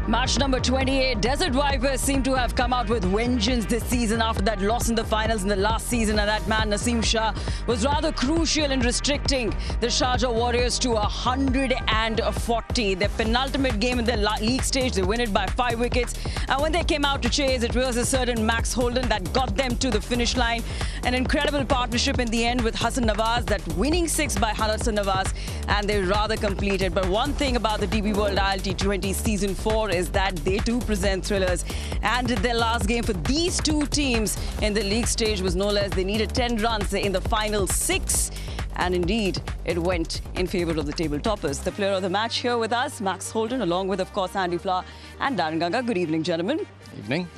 Match number 28, Desert Vipers seem to have come out with vengeance this season after that loss in the finals in the last season, and that man Naseem Shah was rather crucial in restricting the Sharjah Warriorz to 140. Their penultimate game in the league stage, they win it by 5 wickets, and when they came out to chase, it was a certain Max Holden that got them to the finish line. An incredible partnership in the end with Hassan Nawaz, that winning 6 by Hassan Nawaz, and they rather completed. But one thing about the DP World ILT20 Season 4 is that they too present thrillers, and their last game for these two teams in the league stage was no less. They needed 10 runs in the final 6, and indeed it went in favour of the table toppers. The player of the match here with us, Max Holden, along with of course Andy Flower and Darren Ganga. Good evening, gentlemen. Evening.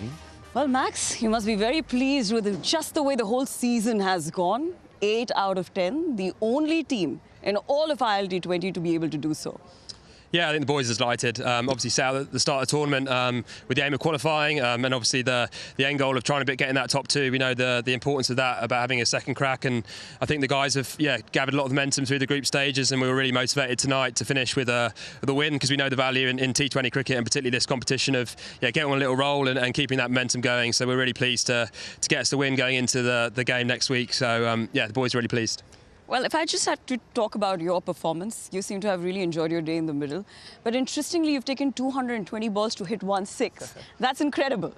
Well, Max, you must be very pleased with just the way the whole season has gone. 8 out of 10, the only team in all of ILT20 to be able to do so. Yeah, I think the boys are delighted. Obviously set out at the start of the tournament with the aim of qualifying, and obviously the end goal of trying to get in that top 2. We know the importance of that, about having a second crack, and I think the guys have gathered a lot of momentum through the group stages, and we were really motivated tonight to finish with a win, because we know the value in T20 cricket, and particularly this competition of getting on a little roll and keeping that momentum going. So we're really pleased to get us the win going into the game next week. So the boys are really pleased. Well, if I just had to talk about your performance, you seem to have really enjoyed your day in the middle. But interestingly, you've taken 220 balls to hit 1/6. That's incredible.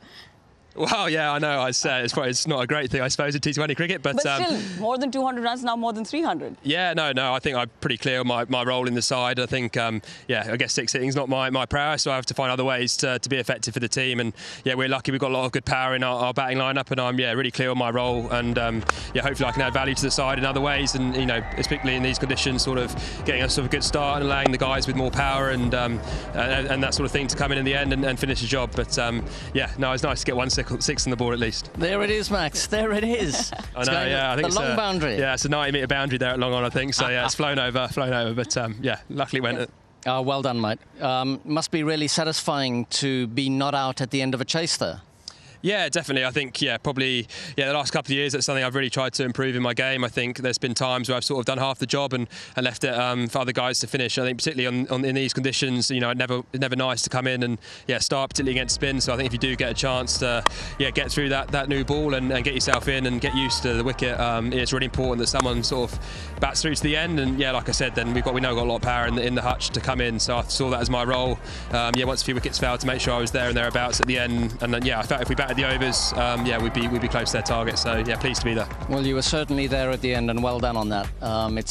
Well, yeah, I know. It's not a great thing, I suppose, in T20 cricket. But still, more than 200 runs, now more than 300. Yeah, no, I think I'm pretty clear on my role in the side. I think, I guess 6 hitting's not my prowess, so I have to find other ways to be effective for the team. And, we're lucky we've got a lot of good power in our batting lineup, and I'm, really clear on my role. And, hopefully I can add value to the side in other ways. And, particularly in these conditions, sort of getting us a good start and allowing the guys with more power and that sort of thing to come in the end and finish the job. But, it's nice to get 1/6 on the board at least. There it is, Max. There it is. I know, I think it's a long boundary. Yeah, it's a 90-metre boundary there at long on, I think. So, it's flown over. But, luckily went it. Oh, well done, mate. Must be really satisfying to be not out at the end of a chase there. Yeah, definitely. I think, probably, the last couple of years, that's something I've really tried to improve in my game. I think there's been times where I've sort of done half the job and left it for other guys to finish. I think particularly in these conditions, never nice to come in and, start particularly against spin. So I think if you do get a chance to, get through that new ball and get yourself in and get used to the wicket, it's really important that someone sort of bats through to the end. And, like I said, then we know we've got a lot of power in the hutch to come in. So I saw that as my role. Once a few wickets fell, to make sure I was there and thereabouts at the end. And then, I felt if we batted the overs, we'd be close to their target. So pleased to be there. Well, you were certainly there at the end, and well done on that.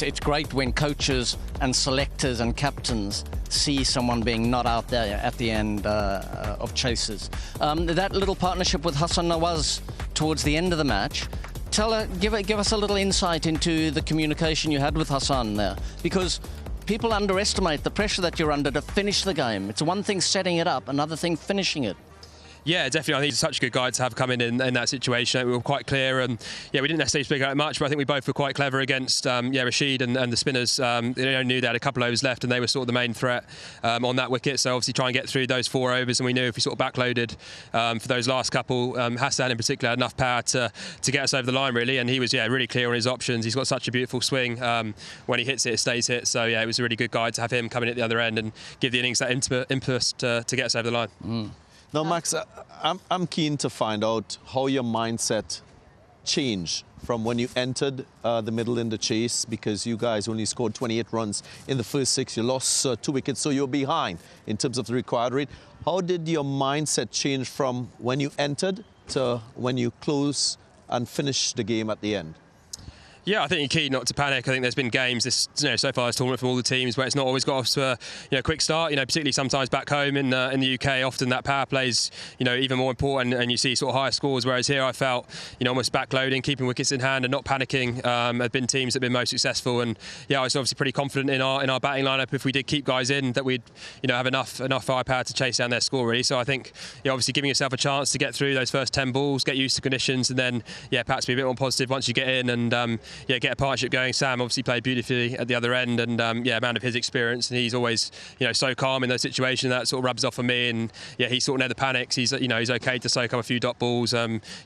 It's great when coaches and selectors and captains see someone being not out there at the end of chases. That little partnership with Hassan Nawaz towards the end of the match. Give us a little insight into the communication you had with Hassan there, because people underestimate the pressure that you're under to finish the game. It's one thing setting it up, another thing finishing it. Yeah, definitely. I think he's such a good guy to have come in that situation. We were quite clear, and we didn't necessarily speak out much, but I think we both were quite clever against Rashid and the spinners. They knew they had a couple of overs left, and they were sort of the main threat on that wicket. So obviously try and get through those 4 overs, and we knew if we sort of backloaded for those last couple, Hassan in particular had enough power to get us over the line really, and he was really clear on his options. He's got such a beautiful swing. When he hits it, it stays hit. So it was a really good guy to have him coming at the other end and give the innings that impetus to get us over the line. Now, Max, I'm keen to find out how your mindset changed from when you entered the middle in the chase, because you guys only scored 28 runs in the first 6. You lost 2 wickets, so you're behind in terms of the required rate. How did your mindset change from when you entered to when you close and finish the game at the end? Yeah, I think you're key not to panic. I think there's been games so far this tournament from all the teams where it's not always got off to a quick start. Particularly sometimes back home in the UK, often that power play's even more important, and you see sort of higher scores. Whereas here, I felt almost backloading, keeping wickets in hand, and not panicking. Have been teams that have been most successful, and I was obviously pretty confident in our batting lineup. If we did keep guys in, that we'd have enough firepower to chase down their score really. So I think obviously giving yourself a chance to get through those first 10 balls, get used to conditions, and then perhaps be a bit more positive once you get in and. get a partnership going. Sam obviously played beautifully at the other end, and a man of his experience, and he's always so calm in those situations. That sort of rubs off on me, and he sort of never panics. He's he's okay to soak up a few dot balls,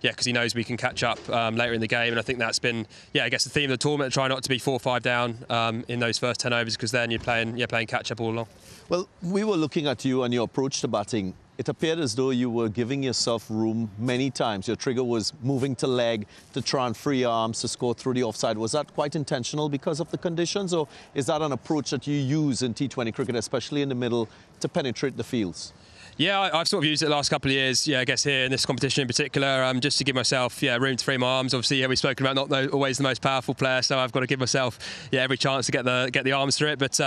because he knows we can catch up later in the game, and I think that's been I guess the theme of the tournament. Try not to be 4 or 5 down in those first 10 overs, because then you're playing catch up all along. Well, we were looking at you and your approach to batting. It appeared as though you were giving yourself room many times. Your trigger was moving to leg to try and free arms to score through the offside. Was that quite intentional because of the conditions, or is that an approach that you use in T20 cricket, especially in the middle, to penetrate the fields? Yeah, I've sort of used it the last couple of years. I guess here in this competition in particular, just to give myself room to free my arms. Obviously, we've spoken about not always the most powerful player, so I've got to give myself every chance to get the arms through it. But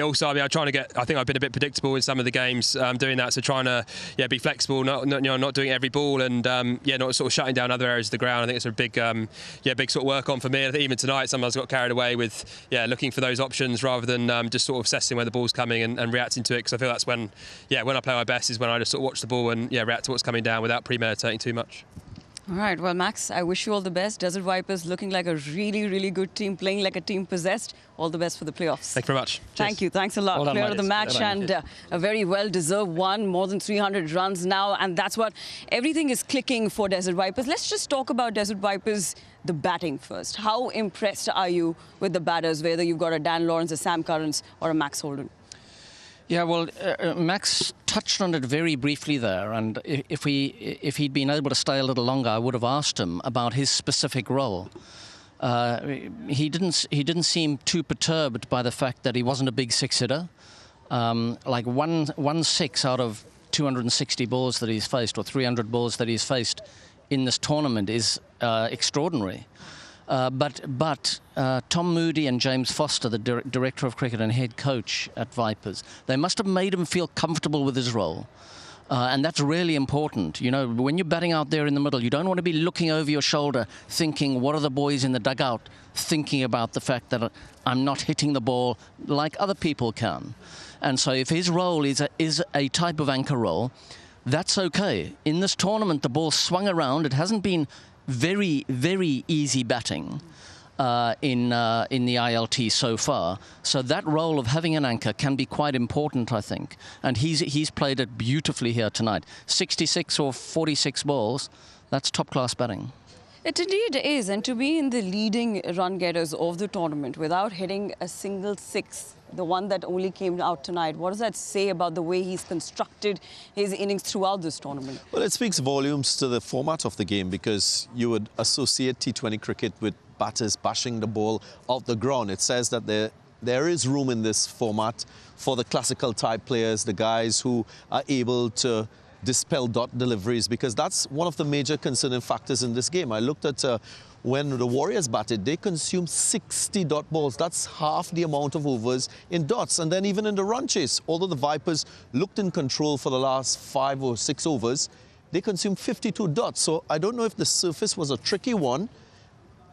also, I'm trying to get. I think I've been a bit predictable in some of the games doing that. So trying to be flexible, not doing every ball, and not sort of shutting down other areas of the ground. I think it's a big big sort of work on for me. I think even tonight, sometimes I got carried away with looking for those options rather than just sort of assessing where the ball's coming and reacting to it. Because I feel that's when I play my best, is when I just sort of watch the ball and react to what's coming down without premeditating too much. All right, well, Max, I wish you all the best. Desert Vipers looking like a really, really good team, playing like a team possessed. All the best for the playoffs. Thank you very much. Thank you. Thanks a lot. Well Player done, of the match, and a very well-deserved one. More than 300 runs now, and that's what everything is clicking for Desert Vipers. Let's just talk about Desert Vipers, the batting first. How impressed are you with the batters, whether you've got a Dan Lawrence, a Sam Currans, or a Max Holden? Yeah, well, Max touched on it very briefly there, and if he'd been able to stay a little longer, I would have asked him about his specific role. He didn't seem too perturbed by the fact that he wasn't a big six-hitter. Like one six out of 260 balls that he's faced, or 300 balls that he's faced in this tournament, is extraordinary. But Tom Moody and James Foster, the Director of Cricket and head coach at Vipers, they must have made him feel comfortable with his role. And that's really important. When you're batting out there in the middle, you don't want to be looking over your shoulder thinking, what are the boys in the dugout thinking about the fact that I'm not hitting the ball like other people can. And so if his role is a type of anchor role, that's okay. In this tournament, the ball swung around. It hasn't been very, very easy batting in the ILT so far. So that role of having an anchor can be quite important, I think. And he's played it beautifully here tonight. 66 or 46 balls, that's top-class batting. It indeed is, and to be in the leading run getters of the tournament without hitting a single six, the one that only came out tonight, what does that say about the way he's constructed his innings throughout this tournament? Well, it speaks volumes to the format of the game, because you would associate T20 cricket with batters bashing the ball off the ground. It says that there is room in this format for the classical type players, the guys who are able to dispel dot deliveries, because that's one of the major concerning factors in this game. I looked at when the Warriors batted, they consumed 60 dot balls. That's half the amount of overs in dots. And then even in the run chase, although the Vipers looked in control for the last 5 or 6 overs, they consumed 52 dots. So I don't know if the surface was a tricky one,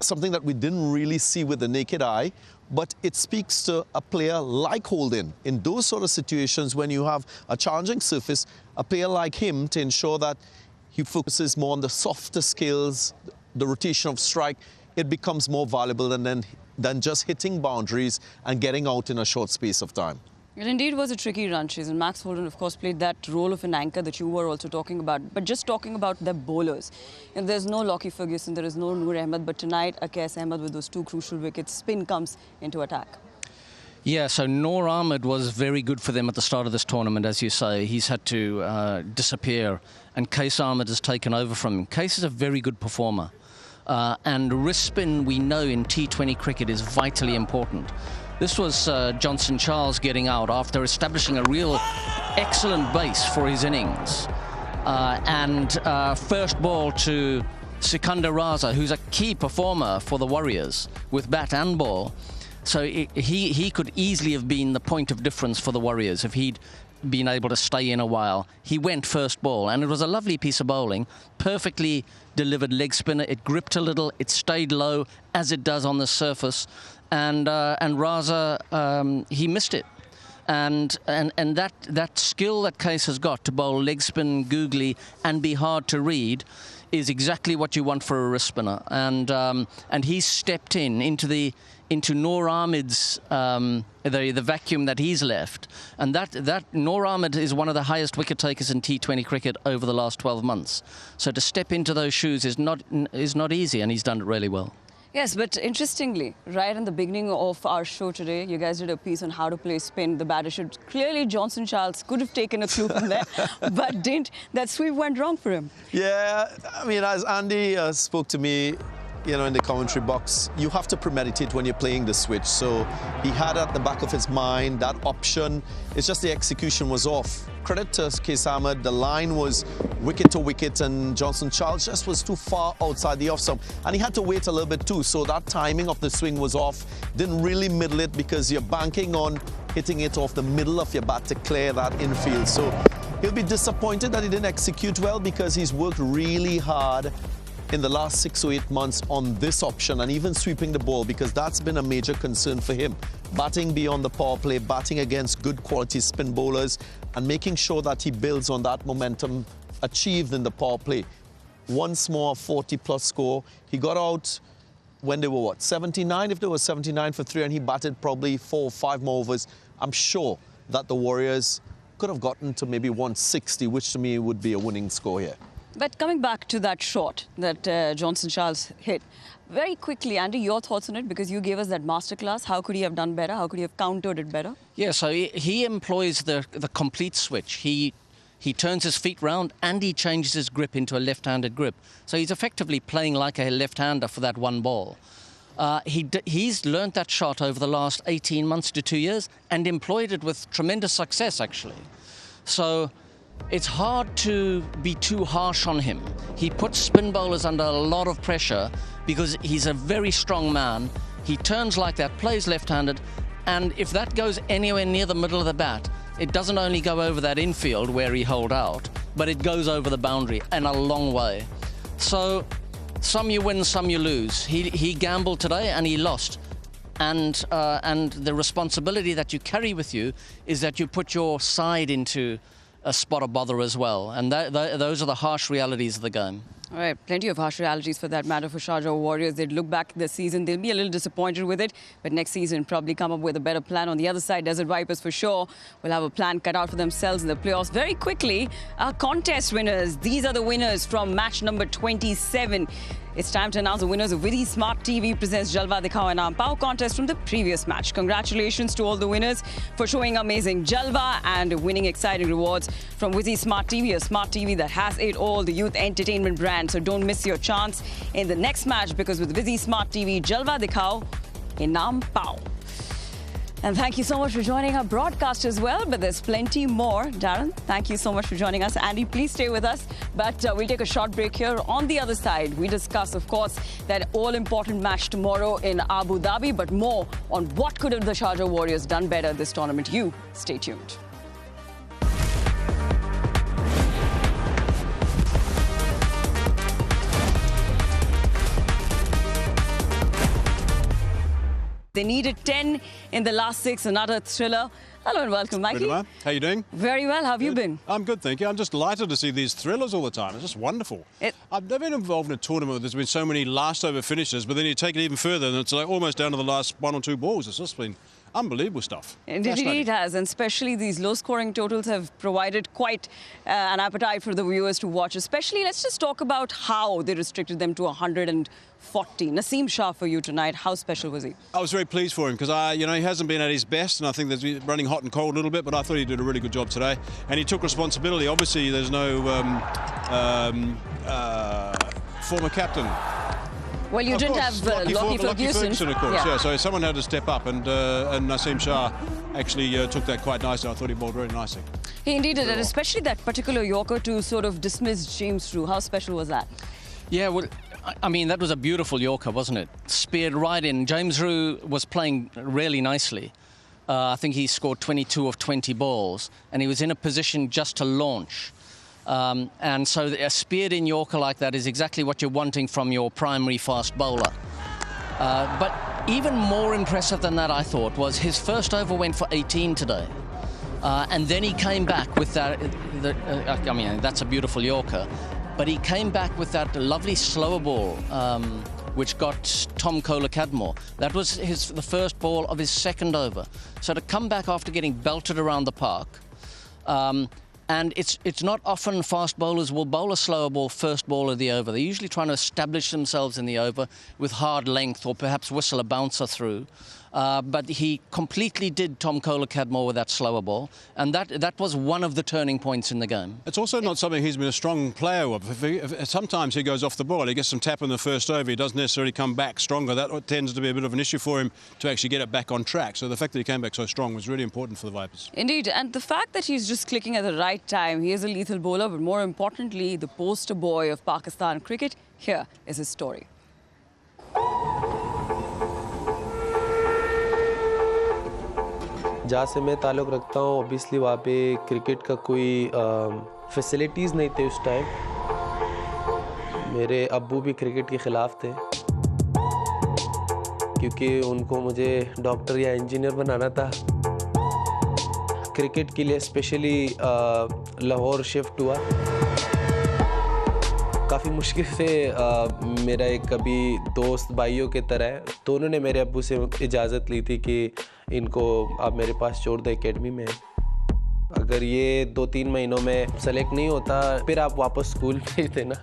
something that we didn't really see with the naked eye, but it speaks to a player like Holden. In those sort of situations, when you have a challenging surface, a player like him, to ensure that he focuses more on the softer skills, the rotation of strike, it becomes more valuable than just hitting boundaries and getting out in a short space of time. It indeed was a tricky run chase, and Max Holden, of course, played that role of an anchor that you were also talking about. But just talking about the bowlers, and there's no Lockie Ferguson, there is no Noor Ahmed, but tonight, Akais Ahmed with those 2 crucial wickets, spin comes into attack. Yeah, so Noor Ahmed was very good for them at the start of this tournament, as you say. He's had to disappear, and Akais Ahmed has taken over from him. Akais is a very good performer, and wrist spin, we know in T20 cricket, is vitally important. This was Johnson Charles getting out after establishing a real excellent base for his innings. And first ball to Sikandar Raza, who's a key performer for the Warriors with bat and ball. So he could easily have been the point of difference for the Warriors if he'd been able to stay in a while. He went first ball, and it was a lovely piece of bowling, perfectly delivered leg spinner. It gripped a little, it stayed low, as it does on the surface. And Raza, he missed it. And that skill that Akais has got to bowl leg spin, googly, and be hard to read is exactly what you want for a wrist spinner. And he stepped into Noor Ahmed's the vacuum that he's left, and that Noor Ahmed is one of the highest wicket takers in T20 cricket over the last 12 months. So to step into those shoes is not easy, and he's done it really well. Yes, but interestingly, right in the beginning of our show today, you guys did a piece on how to play spin, the batter should. Clearly, Johnson Charles could have taken a clue from there, but didn't. That sweep went wrong for him. Yeah, I mean, as Andy spoke to me, in the commentary box, you have to premeditate when you're playing the switch. So he had at the back of his mind that option. It's just the execution was off. Credit to Qais Ahmed, the line was wicket to wicket, and Johnson Charles just was too far outside the off stump. And he had to wait a little bit too, so that timing of the swing was off. Didn't really middle it because you're banking on hitting it off the middle of your bat to clear that infield. So he'll be disappointed that he didn't execute well because he's worked really hard in the last 6 or 8 months on this option and even sweeping the ball, because that's been a major concern for him. Batting beyond the power play, batting against good quality spin bowlers, and making sure that he builds on that momentum achieved in the power play. Once more, 40-plus score. He got out when they were, 79? If they were 79 for 3, and he batted probably 4 or 5 more overs, I'm sure that the Warriors could have gotten to maybe 160, which to me would be a winning score here. But coming back to that shot that Johnson Charles hit, very quickly, Andy, your thoughts on it, because you gave us that masterclass. How could he have done better? How could he have countered it better? Yeah, so he employs the complete switch. He turns his feet round and he changes his grip into a left-handed grip. So he's effectively playing like a left-hander for that one ball. He's learnt that shot over the last 18 months to 2 years and employed it with tremendous success, actually. So it's hard to be too harsh on him. He puts spin bowlers under a lot of pressure because he's a very strong man. He turns like that, plays left-handed, and if that goes anywhere near the middle of the bat, it doesn't only go over that infield where he holed out, but it goes over the boundary and a long way. So some you win, some you lose. He gambled today and he lost. And the responsibility that you carry with you is that you put your side into a spot of bother as well. And those are the harsh realities of the game. All right, plenty of harsh realities for that matter for Sharjah Warriors. They'd look back this season, they'll be a little disappointed with it, but next season probably come up with a better plan. On the other side, Desert Vipers for sure will have a plan cut out for themselves in the playoffs. Very quickly, our contest winners. These are the winners from match number 27. It's time to announce the winners of Vizzy Smart TV presents Jalwa Dikhao and Ampao contest from the previous match. Congratulations to all the winners for showing amazing Jalwa and winning exciting rewards from Vizzy Smart TV, a smart TV that has it all, the youth entertainment brand. So don't miss your chance in the next match, because with Vizzy Smart TV, Jalwa Dikhao in Ampao. And thank you so much for joining our broadcast as well, but there's plenty more. Darren, thank you so much for joining us. Andy, please stay with us, but we'll take a short break here. On the other side, we discuss, of course, that all-important match tomorrow in Abu Dhabi, but more on what could have the Sharjah Warriors done better this tournament. You stay tuned. They needed 10 in the last 6, another thriller. Hello and welcome, Mikey. How are you doing? Very well. How have you been? I'm good, thank you. I'm just delighted to see these thrillers all the time. It's just wonderful. I've never been involved in a tournament where there's been so many last-over finishes, but then you take it even further, and it's like almost down to the last 1 or 2 balls. It's just been unbelievable stuff. Indeed it has, and especially these low-scoring totals have provided quite an appetite for the viewers to watch. Especially, let's just talk about how they restricted them to 140. Naseem Shah for you tonight. How special was he? I was very pleased for him because, he hasn't been at his best, and I think he's running hot and cold a little bit, but I thought he did a really good job today. And he took responsibility. Obviously, there's no former captain. Well, you didn't have Lockie Ferguson. Of course, yeah. So someone had to step up, and Naseem Shah actually took that quite nicely. I thought he bowled very nicely. He indeed did, and especially that particular Yorker to sort of dismiss James Drew. How special was that? Yeah, well, I mean, that was a beautiful Yorker, wasn't it? Speared right in. James Drew was playing really nicely. I think he scored 22 of 20 balls, and he was in a position just to launch. And so a speared in Yorker like that is exactly what you're wanting from your primary fast bowler. But even more impressive than that, I thought, was his first over went for 18 today. And then he came back with that. I mean, that's a beautiful Yorker. But he came back with that lovely slower ball, which got Tom Kohler-Cadmore. That was the first ball of his second over. So to come back after getting belted around the park, and it's not often fast bowlers will bowl a slower ball first ball of the over. They're usually trying to establish themselves in the over with hard length or perhaps whistle a bouncer through. But he completely did Tom Kohler-Cadmore with that slower ball, and that was one of the turning points in the game. It's also not something he's been a strong player of. Sometimes he goes off the ball, he gets some tap in the first over, he doesn't necessarily come back stronger. That tends to be a bit of an issue for him to actually get it back on track. So the fact that he came back so strong was really important for the Vipers. Indeed, and the fact that he's just clicking at the right time. He is a lethal bowler, but more importantly, the poster boy of Pakistan cricket. Here is his story. जहाँ से मैं ताल्लुक़ रखता हूँ obviously वहाँ पे cricket का कोई फैसिलिटीज़ नहीं थे उस टाइम। मेरे अब्बू भी क्रिकेट के ख़िलाफ़ थे क्योंकि उनको मुझे डॉक्टर या इंजीनियर बनाना था। क्रिकेट के लिए स्पेशली लाहौर शिफ्ट हुआ। काफ़ी मुश्किल से मेरा एक कभी दोस्त भाइयों के तरह है, तो उन्होंने मेरे अब्बू से इजाज़त ली थी कि इनको आप मेरे पास छोड़ दो एकेडमी में। अगर ये 2-3 महीनों में सेलेक्ट नहीं होता फिर आप वापस स्कूल भेज देना।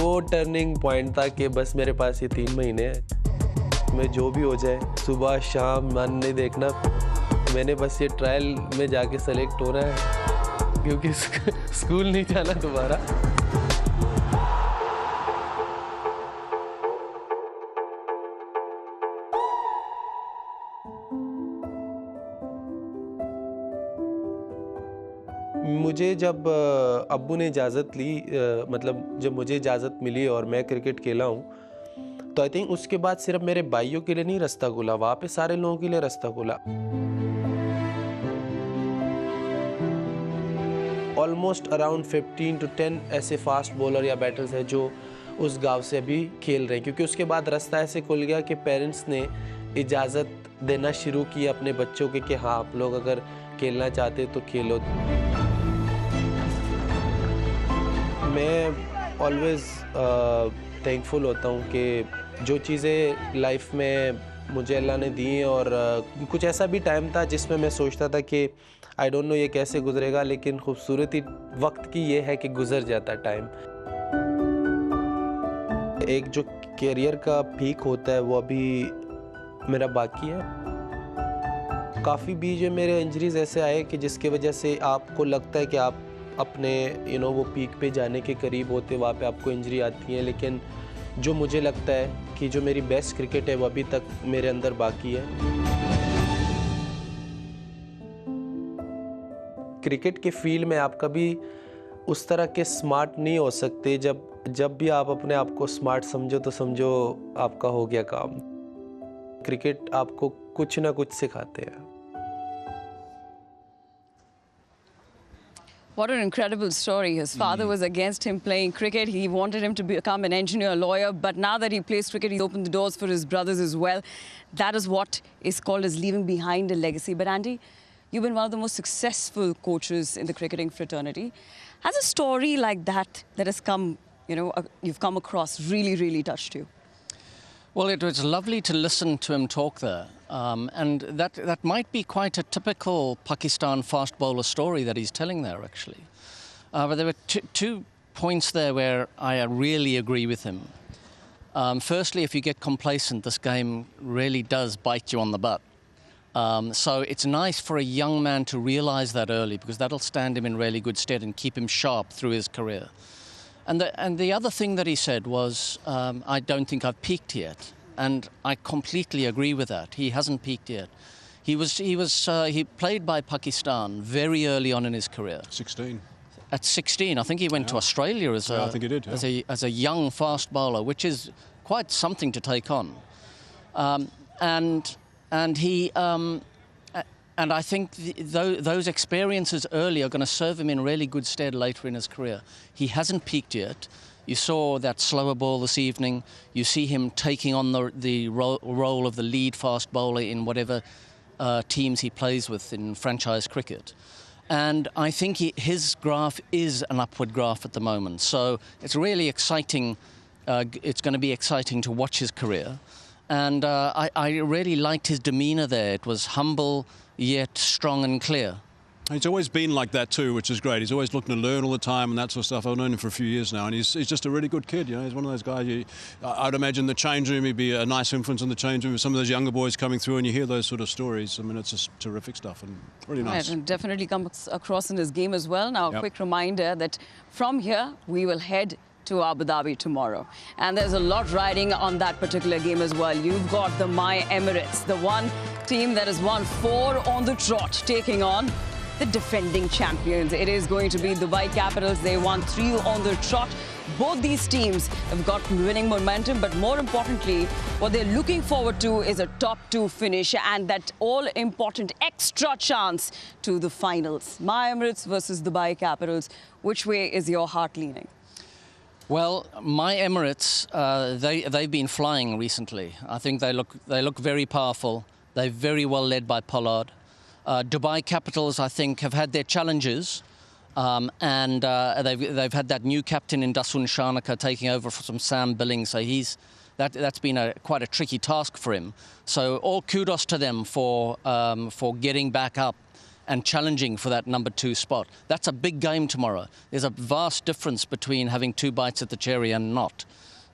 वो टर्निंग पॉइंट था कि बस मेरे पास ये 3 महीने हैं, मैं जो भी हो जाए सुबह शाम मन नहीं देखना, मैंने बस ये ट्रायल में जाके सेलेक्ट होना है क्योंकि स्कूल नहीं जाना दोबारा। मुझे जब अब्बू ने इजाज़त ली, मतलब जब मुझे इजाज़त मिली और मैं क्रिकेट खेला हूँ, तो आई थिंक उसके बाद सिर्फ मेरे भाइयों के लिए नहीं रास्ता खुला, वहाँ पे सारे लोगों के लिए रास्ता खुला। ऑलमोस्ट अराउंड 15 to 10 ऐसे फास्ट बॉलर या बैटर्स हैं जो उस गांव से अभी खेल रहे हैं, क्योंकि उसके बाद रास्ता ऐसे खुल गया कि पेरेंट्स ने इजाज़त देना शुरू की अपने बच्चों के कि हाँ आप लोग अगर खेलना चाहते तो खेलो। मैं ऑलवेज़ थैंकफुल होता हूँ कि जो चीज़ें लाइफ में मुझे अल्लाह ने दी हैं, और कुछ ऐसा भी टाइम था जिसमें मैं सोचता था कि आई डोंट नो ये कैसे गुजरेगा, लेकिन खूबसूरती वक्त की ये है कि गुजर जाता टाइम। एक जो करियर का पीक होता है वो अभी मेरा बाकी है। काफ़ी भी जो मेरे इंजरीज ऐसे आए कि जिसकी वजह से आपको लगता है कि आप अपने वो पीक पे जाने के करीब होते, वहाँ पे आपको इंजरी आती है, लेकिन जो मुझे लगता है कि जो मेरी बेस्ट क्रिकेट है वो अभी तक मेरे अंदर बाकी है। क्रिकेट के फील्ड में आप कभी उस तरह के स्मार्ट नहीं हो सकते। जब भी आप अपने आप को स्मार्ट समझो तो समझो आपका हो गया काम। क्रिकेट आपको कुछ ना कुछ सिखाते हैं। What an incredible story. His father was against him playing cricket. He wanted him to become an engineer, a lawyer. But now that he plays cricket, he's opened the doors for his brothers as well. That is what is called as leaving behind a legacy. But Andy, you've been one of the most successful coaches in the cricketing fraternity. Has a story like that has come, you've come across, really, really touched you? Well, it was lovely to listen to him talk there. And that might be quite a typical Pakistan fast bowler story that he's telling there, actually. But there were two points there where I really agree with him. Firstly, if you get complacent, this game really does bite you on the butt. So it's nice for a young man to realise that early, because that'll stand him in really good stead and keep him sharp through his career. And the other thing that he said was, I don't think I've peaked yet. And I completely agree with that. He hasn't peaked yet. He played by Pakistan very early on in his career. 16. At 16, I think he went to Australia as I think he did, as a young fast bowler, which is quite something to take on. And I think those experiences early are going to serve him in really good stead later in his career. He hasn't peaked yet. You saw that slower ball this evening. You see him taking on the role of the lead fast bowler in whatever teams he plays with in franchise cricket. And I think his graph is an upward graph at the moment. So it's really exciting. It's going to be exciting to watch his career. And I really liked his demeanour there. It was humble, yet strong and clear. He's always been like that too, which is great. He's always looking to learn all the time and that sort of stuff. I've known him for a few years now, and he's just a really good kid. You know, he's one of those guys. I'd imagine the change room, he'd be a nice influence in the change room. Some of those younger boys coming through, and you hear those sort of stories. I mean, it's just terrific stuff and really nice. Right, and definitely comes across in his game as well. Now, a quick reminder that from here we will head to Abu Dhabi tomorrow. And there's a lot riding on that particular game as well. You've got the My Emirates, the one team that has won 4 on the trot, taking on the defending champions. It is going to be Dubai Capitals. They won 3 on the trot. Both these teams have got winning momentum, but more importantly, what they're looking forward to is a top 2 finish and that all-important extra chance to the finals. My Emirates versus Dubai Capitals. Which way is your heart leaning? Well, My Emirates, they've been flying recently. I think they look very powerful. They're very well led by Pollard. Dubai Capitals, I think, have had their challenges, and they've had that new captain in Dasun Shanaka taking over from Sam Billings. So that's been quite a tricky task for him. So all kudos to them for getting back up and challenging for that number 2 spot. That's a big game tomorrow. There's a vast difference between having 2 bites at the cherry and not.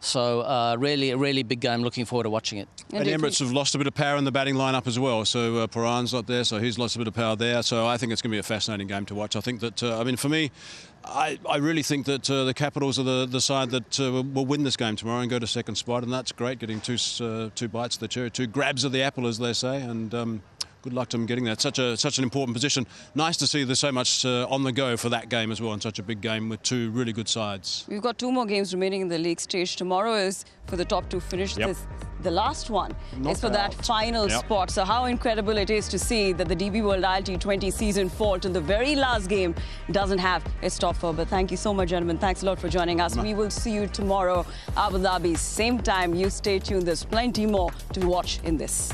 So really, a really big game. Looking forward to watching it. And Emirates have lost a bit of power in the batting lineup as well. So Paran's not there, so he's lost a bit of power there. So I think it's going to be a fascinating game to watch. I think that, I mean, for me, I really think that the Capitals are the side that will win this game tomorrow and go to second spot. And that's great, getting two bites of the cherry, 2 grabs of the apple, as they say. And good luck to them getting that. Such an important position. Nice to see there's so much on the go for that game as well, and such a big game with 2 really good sides. We've got 2 more games remaining in the league stage. Tomorrow is for the top 2 finish. The last one is for that final spot. So how incredible it is to see that the DB World ILT20 season 4 to the very last game doesn't have its top 4. But thank you so much, gentlemen. Thanks a lot for joining us. We will see you tomorrow, Abu Dhabi, same time. You stay tuned. There's plenty more to watch in this.